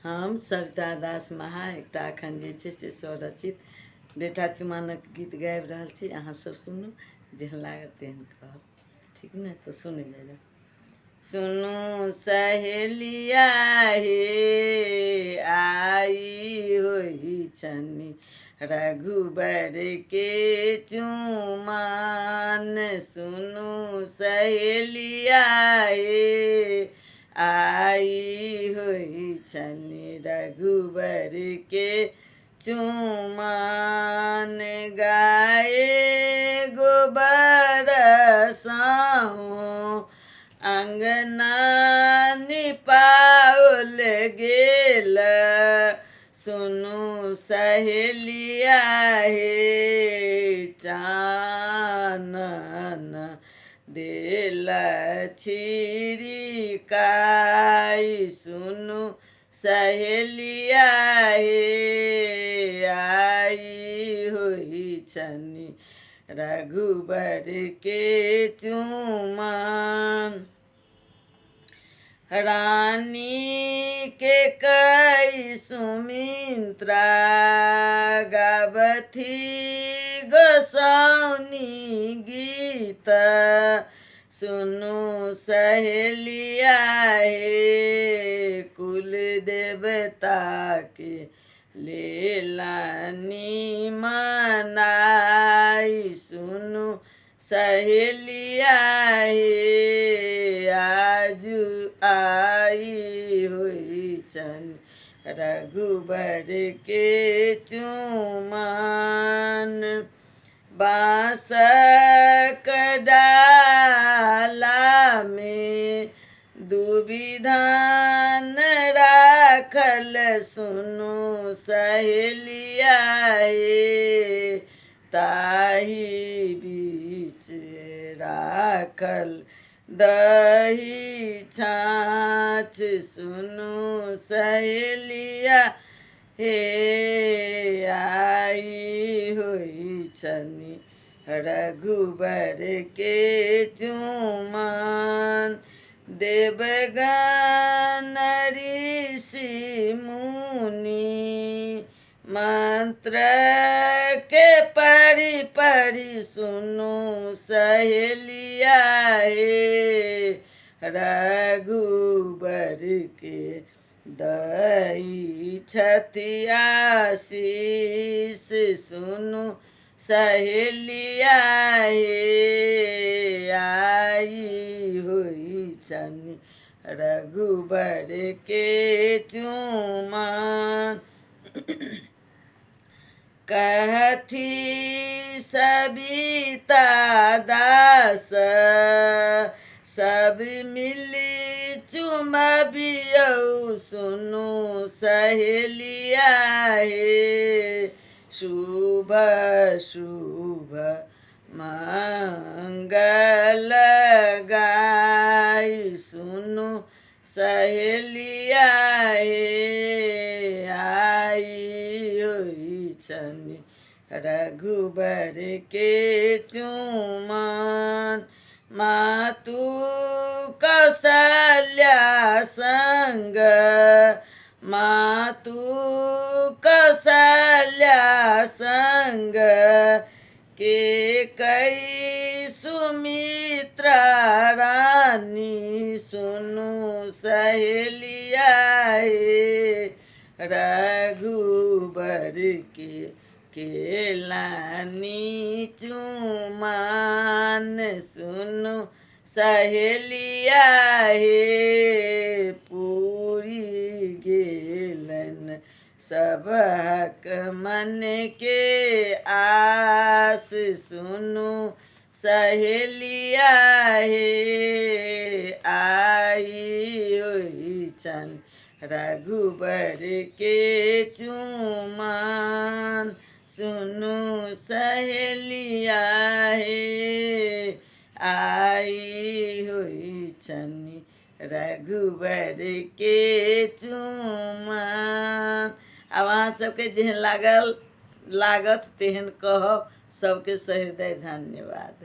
हम सरिता दास महा एकटा एखन जे छै से स्वरचित बेटा चुमानक गीत गाबि रहल छी। अहाँ सब सुनू, जेहन लागत तेहन कहब, ठीक ने? तो सुनै ले। सुनू सहेलिया हे आई होई छनी रघुबर के चुमान। सुनू सहेलिया हे आई होई छनी रघुबर के चुमान। गाए गोबर साहू अंगना निपाओल गेल। सुनू सहेलिया हे चानन देल छिड़काई। सुनू सहेलिया हे आई होई छनी रघुबर के चुमान। रानी के कई सुमित्रा गावथी गोसाउनी गीत। सुनू सहेलिया हे कुल देवता के लेलानी मनाई। सुनू सहेलिया हे आजू आई हुई छन रघुबर के चुमान। बांसक डाला में दुविधान राखल। सुनू सहेलिया हे ताही बीच राखल दही छाछ। सुनू सहेलिया हे आई होई छनी रघुबर के चुमान। देवगण ऋषि मुनि मंत्र के पढ़ी पढ़ी। सुनू सहेलिया हे रघुबर के दई छथि आशीष। सुनू सहेलिया हे आई हुई छनी रघुबर के चुमान। कहथी सबिता दास सब मिली चुमबियौ। सुनू सहेलिया हे शुभ शुभ मंगल गाई। सुनू सहेलिया हे आई होई छनी रघुबर के चुमान। मातु कौशल्या संग मातु कौशल्या संग के कई सुमित्रा रानी। सुनू सहेलिया हे रघुबर के लानी चुमान। सुनू सहेलिया हे पूरी गेलन सबहक मन के आस। सुनू सहेलिया हे आई होई छन रघुबर के चुमान। सुनू सहेलिया हे आई हुई छनी रघुबर के चुमान। अब अहाँ सबके जेहन लागत तेहन कहब। सबके सहृदय धन्यवाद।